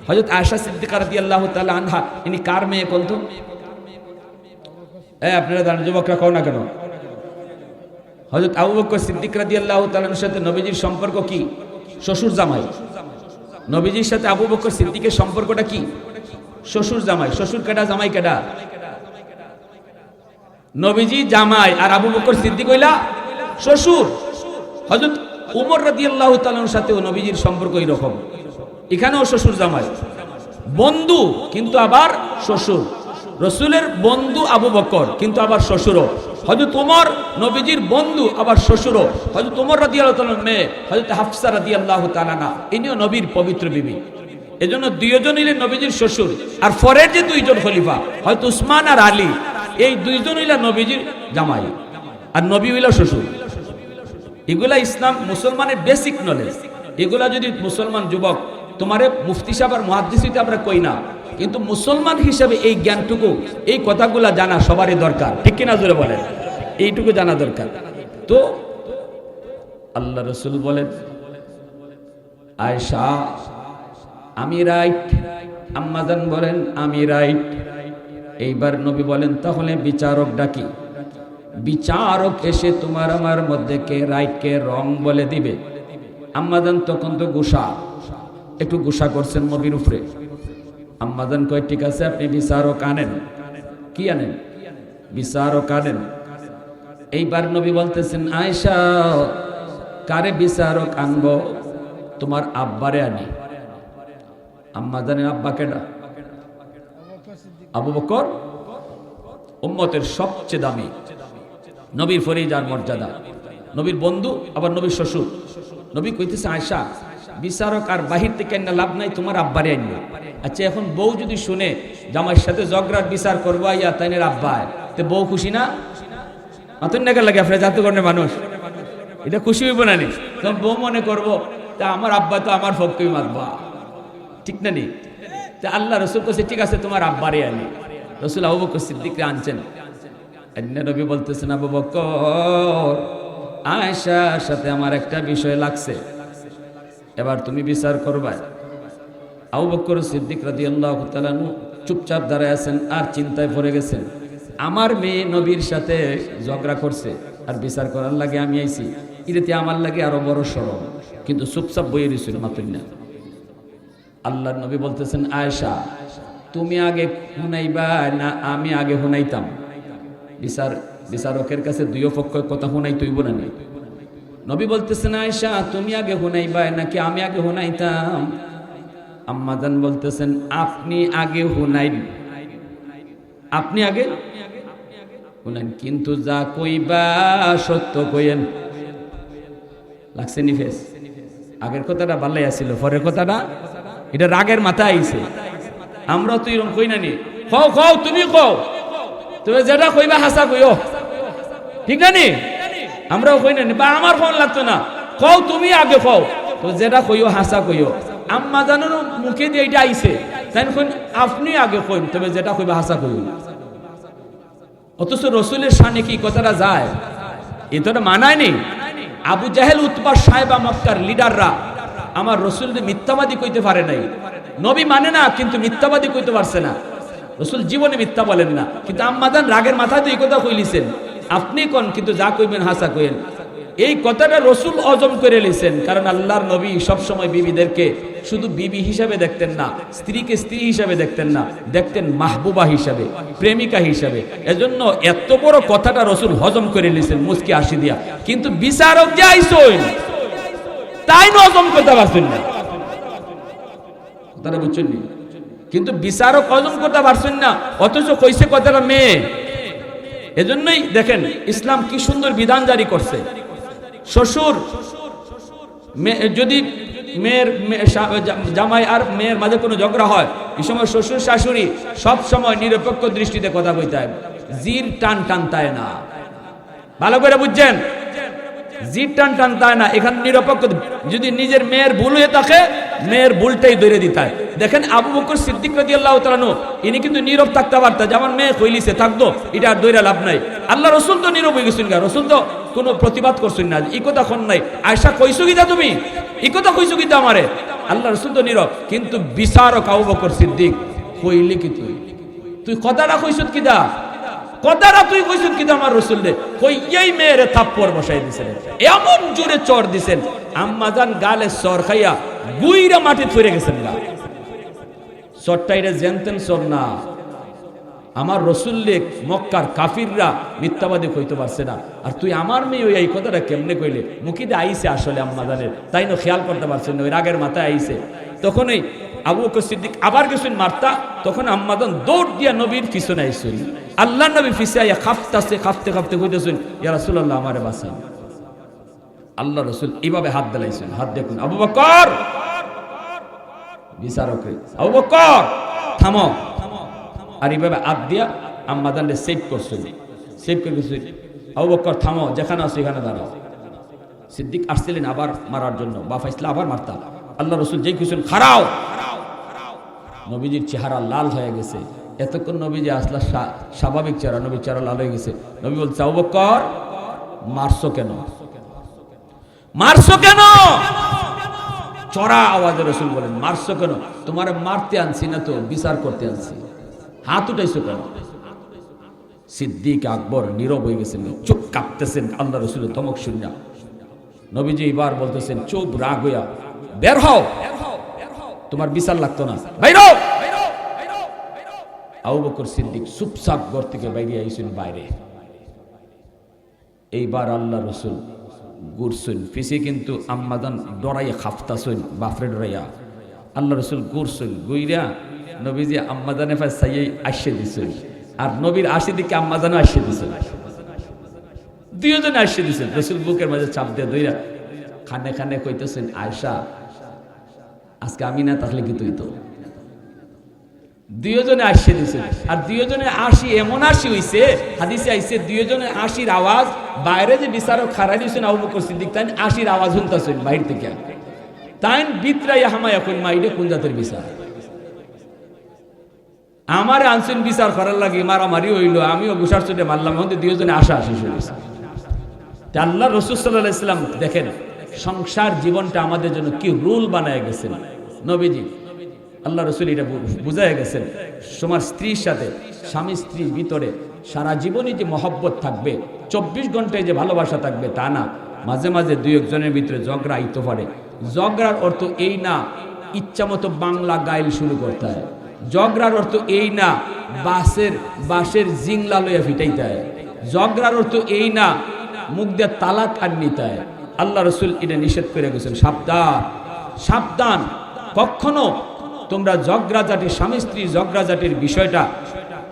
হযরত আয়েশা সিদ্দিকা রাদিয়াল্লাহু তাআলা আনহা ইনি কার মেয়ে কোন তো? আপনারা জানেন, যুবকরা কও না কেন? হযরত আবু বকর সিদ্দিক রাদিয়াল্লাহু তাআলার সাথে নবীজির সম্পর্ক কি? শ্বশুর জামাই। নবীজির সাথে আবু বকর সিদ্দিকের সম্পর্কটা কি? শ্বশুর জামাই। শ্বশুর কেডা, জামাই কেডা? নবীজি জামাই আর আবু বকর সিদ্দিক হইলা শ্বশুর। হযরত উমর রাদিয়াল্লাহু তাআলার সাথেও নবীজির সম্পর্ক এরকম, এখানেও শ্বশুর জামাই, বন্ধু কিন্তু আবার শ্বশুর। রসুলের বন্ধু আবু বকর কিন্তু আবার শ্বশুরও। হযরত উমর নবীজির বন্ধু আবার শ্বশুরও। হযরত উমর রাদিয়াল্লাহু তাআলার মেয়ে হযরত হাফসা রাদিয়াল্লাহু তাআলা না, ইনিও নবীর পবিত্র বিবি। এজন্য দুইজনই নবীজির শ্বশুর। আর পরের যে দুইজন খলিফা হযরত উসমান আর আলী, এই দুইজন হইলা নবীজির জামাই আর নবী হইলা শ্বশুর। এগুলা ইসলাম মুসলমানের বেসিক নলেজ। এগুলা যদি মুসলমান যুবক তোমারে মুফতি সাহেব আর মুহাদ্দিস হইতে আমরা কই না, কিন্তু মুসলমান হিসেবে এই জ্ঞানটুকু, এই কথাগুলা জানা সবারই দরকার, ঠিক কিনা জোরে বলেন? এইটুকু জানা দরকার। তো আল্লাহ রসুল বলেন আয়েশা আমি রাইট, আম্মাজান বলেন আমি রাইট। এইবার নবী বলেন তাহলে বিচারক ডাকি। বিচারক এসে তোমার আমার মধ্যে কে রাইট কে রং বলে দিবে। আম্মাজান তখন তো গুসা, একটু গুসা করছেন নবীর উপরে। আম্মাজান কয় ঠিক আছে আপনি বিচারক আনেন। কি আনেন? বিচারক আনেন। এইবার নবী বলতেছেন আয়েশা কারে বিচারক আনবো? তোমার আব্বারে আনি। আম্মাজানের আব্বা কেডা? আবু বকর, উম্মতের সবচেয়ে দামি, নবীর পরেই যার মর্যাদা, নবীর বন্ধু আবার নবীর শ্বশুর। নবী কইতেছে আয়েশা বিচারক আর বাহির থেকে না লাভ নাই, তোমার আব্বারে আনবে। আচ্ছা এখন বউ যদি শুনে জামাইয়ের সাথে ঝগড়ার বিচার করবো ইয়া তাইনের আব্বা, তে বউ খুশি না? মাতুন নাকি লাগে আপনার জাতিগণের মানুষ, এটা খুশি হইব না নি? তখন বউ মনে করবো তা আমার আব্বা তো আমার পক্ষেই মাতবা, ঠিক না নি? তা আল্লাহ রসুল কাছে ঠিক আছে তোমার আব্বারে আনি। রসুল আবু বকর সিদ্দিককে আনছেন। নবী বলতেছেন আবু বকর আয়েশার সাথে আমার একটা বিষয় লাগছে, এবার তুমি বিচার করবা। আবু বকর সিদ্দিক রাদিয়াল্লাহু তাআলা চুপচাপ দাঁড়ায় আছেন আর চিন্তায় পড়ে গেছেন। আমার মেয়ে নবীর সাথে ঝগড়া করছে আর বিচার করার লাগে আমি আইছি, এতে আমার লাগে আরো বড় শরম, কিন্তু চুপচাপ বইয়ে দিছিল মাত্র না। আল্লাহর নবী বলতেছেন আয়েশা তুমি আগে শুনাইবা না আমি আগে শুনাইতাম? বিচারকের কাছে দুই পক্ষ কথা শুনাই তৈব না। নবী বলতেছেন আয়েশা তুমি আগে হুনাইবা নাকি আমি আগে হুনাইতাম? আম্মা জান বলতেছেন আপনি আগে হুনাইন, আপনি আগে হুনাইন, কিন্তু যা কইবা সত্য কইেন। লাগছে নি ফেস? আগের কথাটা ভালোই আছিল, পরের কথাটা এটা রাগের মাথায় আইছে। আমরা তো এরকম কই না নি, কও কও তুমি কও, তুমি যেটা কইবা হাসা কইও, ঠিক না নি? আমরাও কই না নি, বা আমার ফোন লাগতো না, কও তুমি আগে কও, তো যেটা কইও হাসা কইও। আম্মা জানার মুখে দিয়ে এটা আইছে, তাই আপনি আগে কইন, তবে যেটা কইবা হাসা কইও। অথচ রসুলের শানে কি কথাটা যায়? এটা মানায় নেই। আবু জাহেল, উতবা, সাহেবা, মক্কার লিডাররা আমার রসুলকে মিথ্যাবাদী কইতে পারে নাই। নবী মানে না, কিন্তু মিথ্যাবাদী কইতে পারছে না। রসুল জীবনে মিথ্যা বলেন না, কিন্তু আম্মাদান রাগের মাথায় তো এই কথা কইলিছেন, আপনি কোন, কিন্তু যা কইবেন হাসা কইেন। এই কথাটা রসুল অজম করে লিছেন, কারণ আল্লাহর নবী সবসময় বিবিদেরকে শুধু বিবি হিসাবে দেখতেন না, স্ত্রীকে স্ত্রী হিসাবে দেখতেন না, দেখতেন মাহবুবা হিসাবে, প্রেমিকা হিসাবে। এজন্য এত বড় কথাটা রসুল হজম করে লিছেন মুস্কি হাসি দিয়া। কিন্তু বিচারক যে আইসইন তাই হজম করতে পারছেন না, কথাটা বুঝছেন? কিন্তু বিচারক হজম করতে পারছেন না, অথচ কইছে কথাটা মেয়ে। এজন্যই দেখেন ইসলাম কি সুন্দর বিধান জারি করছে। শ্বশুর যদি মেয়ের জামাই আর মেয়ের মাঝে কোনো ঝগড়া হয়, এই সময় শ্বশুর শাশুড়ি সব সময় নিরপেক্ষ দৃষ্টিতে কথা কইতে হয়, জির টান টানতায় না। ভালো করে বুঝছেন? জির টান টানতায় না, এখানে নিরপেক্ষ। যদি নিজের মেয়ের ভুল হয়ে থাকে, মেয়ের ভুলটাই ধরে দিতে হয়। দেখেন আবু বকর সিদ্দিক রাদিয়াল্লাহু তাআলা আনহু, ইনি কিন্তু নীরব থাকতে পারতেন, যে আমার মেয়ে কইলিছে থাকতো, এটা আর দইরা লাভ নাই। আল্লাহ রসুল তো নীরব হয়ে গেছেন, রসুল তো কোনো প্রতিবাদ করছেন না, এই কথা কোন নাই, আয়েশা কইছো কিতা তুমি, এই কথা কইছো কিতা আমারে? আল্লাহ রসুল তো নীরব, কিন্তু বিচারক আবু বকর সিদ্দিক কইলি কি তুই কথাটা কইছত কিতা, কথাটা তুই কইছত কিতা আমার রসুল রে, কইয়াই মেয়েরে থাপ্পড় বসাই দিছেন, এমন জোরে চর দিছেন, আম্মা জান গালে চর খাইয়া গুইরা মাটি ফিরে গেছেন গা। চরটাইরে জানতেন চর না, আমার রসুল্লে মক্কার কাফিররা মিথ্যাবাদী কইতে পারছে না, আর তুই আমার মেয়ে ওই এই কথাটা কেমনে কইলে? মুখিতে আইছে আসলে আম্মাদানের, তাই না খেয়াল করতে পারছেন না, ওই রাগের মাথায় আইছে। তখনই আবু বকর সিদ্দিক আবার গেছেন মারতা, তখন আম্মাদান দৌড় দিয়া নবীর পিছনে আইছেন। আল্লাহ নবী পিছে আইয়া কাঁপতাছে, কাঁপতে কাঁপতে কইতেছেন, ইয়া রাসূলুল্লাহ আমারে বাঁচান। আল্লাহ রসুল এইভাবে হাত দিলাইছেন, হাত দেখুন, আবু বকর, বিচারক আবু বকর থামো, আর এইভাবে হাত দিয়া আম্মাদানরে সেভ করছেন, সেভ করে গেছেন, আবু বকর থামো, যেখানে আছো এখানে দাঁড়াও। সিদ্দিক আসছিলেন আবার মারার জন্য, বা ফাইসলা আবার মারতা। আল্লাহ রসুল যেই কিছু খাড়াও, নবীজির চেহারা লাল হয়ে গেছে। এতক্ষণ নবীজি আসলা স্বাভাবিক চেহারা, নবীর চেহারা লাল হয়ে গেছে। নবী বলছে, আবু বকর মারছো কেন, মারছো কেন? চড়া আওয়াজে রসুল বলেন, মারছো কেন? তোমার মারতে আনছি না তো, বিচার করতে আনছি, হাত উঠাইছো কেন? সিদ্দিক আকবর নীরব হয়ে গেছেন, চুপ কাঁপতেছেন। আল্লাহ রসুলের ধমক শূন্য। নবীজি এবার বলতেছেন, চুপ, রাগ হইয়া বের হও, তোমার বিচার লাগতো না, বাইরে। আবু বকর সিদ্দিক চুপচাপ ঘর থেকে বাইরে আইছেন বাইরে। এইবার আল্লাহ রসুল ঘুরছেন পিছে, কিন্তু আম্মাদান ডরাইয়া খাফতাছেন, বাফরে ডরাইয়া। আল্লাহ রসুল ঘুরছেন, গুইরা নবীজি আম্মাদানে ফাই চাইয়াই আসে দিছেন, আর নবীর আসি দিকে আম্মাদানও আসে দিছেন, দুইজনে আসে দিছেন। রসুল বুকের মাঝে চাপ দিয়ে দইরা খানে খানে কইতেছেন, আয়েশা আজকে আমি না তাহলে কি তুই তো? দুইজনে আসে দিছেন, আর দুইজনে আসি এমন আসি হইছে, হাদিসে আইছে দুইজনে আসির আওয়াজ বাইরে যে বিচারক খাড়াই দিয়েছেন আবু বকর সিদ্দিক, তাই আসির আওয়াজ শুনতেছেন বাইরে থেকে, তাই বিতরাই হামা এখন মাইরে কোন জাতের বিচার? আমারে আনছেন বিচার করার লাগে, মারামারি হইল, আমিও ঘুষার চোটে মারলাম, আমাদের দুইজনে আসা আসি শুনেছে। আল্লাহ রাসূল সাল্লাল্লাহু আলাইহি ওয়াসাল্লাম দেখেন সংসার জীবনটা আমাদের জন্য কি রুল বানায় গেছেন নবীজি। আল্লাহ রসুল এটা বুঝাই গেছেন, তোমার স্ত্রীর সাথে স্বামী স্ত্রীর ভিতরে সারা জীবনই যে মহব্বত থাকবে, 24 ঘন্টায় যে ভালোবাসা থাকবে তা না, মাঝে মাঝে দুই একজনের ভিতরে ঝগড়া আইতে পারে। ঝগড়ার অর্থ এই না ইচ্ছা মতো বাংলা গাইল শুরু করতে হয়, ঝগড়ার অর্থ এই না বাঁশের জিংলা লইয়া ফিটাইতে হয়, ঝগড়ার অর্থ এই না মুখ দিয়ে তালাক আর নিতে হয়, আল্লাহ রসুল এটা নিষেধ করে গেছেন, সাবধান সাবধান, কখনো তোমরা ঝগড়াঝাটি, স্বামী স্ত্রী ঝগড়াঝাটির বিষয়টা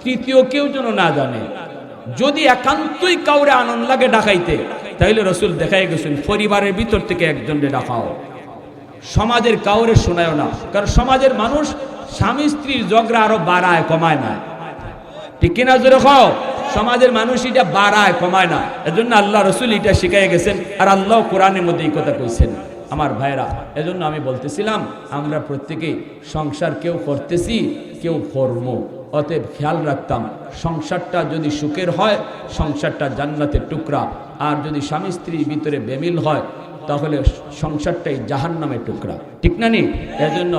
তৃতীয় কেউ যেন না জানে। যদি একান্তই কাউরে আনন্দ লাগে ডাকাইতে, তাইলে রসুল দেখাই গেছেন পরিবারের ভিতর থেকে একজনকে ডাকাও, সমাজের কাউরে শোনায়ও না। কারণ সমাজের মানুষ স্বামী স্ত্রীর ঝগড়া আরো বাড়ায়, কমায় না, ঠিক কিনা জোরে খাও? সমাজের মানুষ এটা বাড়ায়, কমায় না। এজন্য আল্লাহ রসুল এটা শিখাই গেছেন, আর আল্লাহ কোরআনের মধ্যে এই কথা কইছেন। আমার ভাইরা, এজন্য আমি বলতেছিলাম আমরা প্রত্যেকেই সংসার কেউ করতেছি, কেউ কর্ম, অতএব খেয়াল রাখতাম সংসারটা যদি সুখের হয়, সংসারটা জান্নাতের টুকরা, আর যদি স্বামী স্ত্রীর ভিতরে বেমিল হয়, তাহলে সংসারটাই জাহান্নামের টুকরা, ঠিক না নি? এজন্য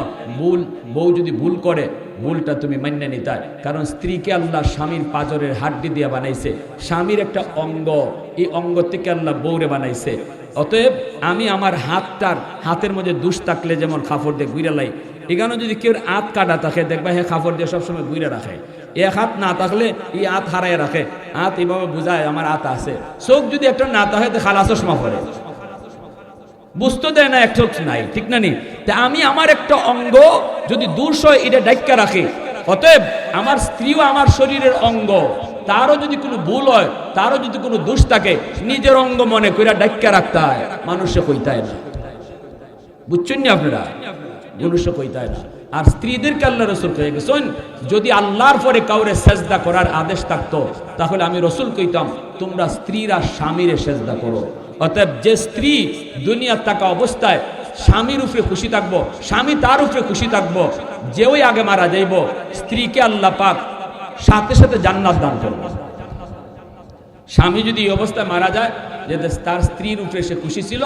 বউ যদি ভুল করে, ভুলটা তুমি মান্য নিতে হয়। কারণ স্ত্রীকে আল্লাহ স্বামীর পাজরের হাড্ডি দিয়ে বানাইছে, স্বামীর একটা অঙ্গ, এই অঙ্গ থেকে আল্লাহ বউরে বানাইছে। অতএব আমি আমার হাতের মধ্যে দুষ থাকলে যেমন কাপড় দিয়ে গুইরা লাই, এখানে যদি কেউ হাত কাটা থাকে, দেখবা হ্যাঁ কাপড় দিয়ে সবসময় গুইরা রাখে। এক হাত না থাকলে এই হাত হারাই রাখে, হাত এইভাবে বুঝায় আমার হাত আছে। চোখ যদি একটা না থাকে তো খালা চশমা পরে, বুঝতে দেয় না, এক চোখ নাই, ঠিক না নি? তা আমি আমার একটা অঙ্গ যদি দোষ হয়, এটা ডাক্কা রাখে। অতএব আমার স্ত্রীও আমার শরীরের অঙ্গ, তারও যদি কোনো ভুল হয়, তারও যদি কোনো দোষ থাকে, নিজের অঙ্গ মনে করে ডাক্কা রাখতে হয়, মানুষে কইতায় না। বুঝছেন না আপনারা? মানুষে কইতায় না। আর স্ত্রীদেরকে আল্লাহ রসুল কয়ে গেছেন, যদি আল্লাহর পরে কাউরে সেজদা করার আদেশ থাকতো, তাহলে আমি রসুল কইতাম তোমরা স্ত্রীরা স্বামীরে সেজদা করো। অতএব যে স্ত্রী দুনিয়ার থাকা অবস্থায় স্বামীর উপরে খুশি থাকবো, স্বামী তার উপরে খুশি থাকবো, যে ওই আগে মারা যাইব, স্ত্রীকে আল্লাহ পাক সাথে সাথে জান্নাত দান করবে। স্বামী যদি এই অবস্থায় মারা যায় যে তার স্ত্রীর উপরে সে খুশি ছিল,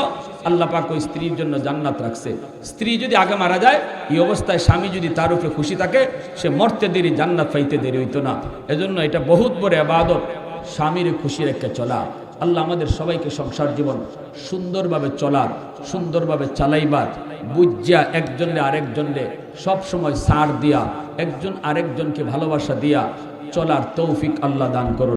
আল্লাহ পাক ওই স্ত্রীর জন্য জান্নাত রাখছে। স্ত্রী যদি আগে মারা যায়, এই অবস্থায় স্বামী যদি তার উপরে খুশি থাকে, সে মরতে দেরি, জান্নাত পাইতে দেরি হইতো না। এজন্য এটা বহুত বড় ইবাদত, স্বামীর খুশি রেখে চলা। আল্লাহ আমাদের সবাইকে সংসার জীবন সুন্দরভাবে চলার, সুন্দরভাবে চালাইবার, বুঝিয়া একজনে আরেকজনকে সবসময় সার দিয়া, একজন আরেকজনকে ভালোবাসা দিয়া চলার তৌফিক আল্লাহ দান করুন।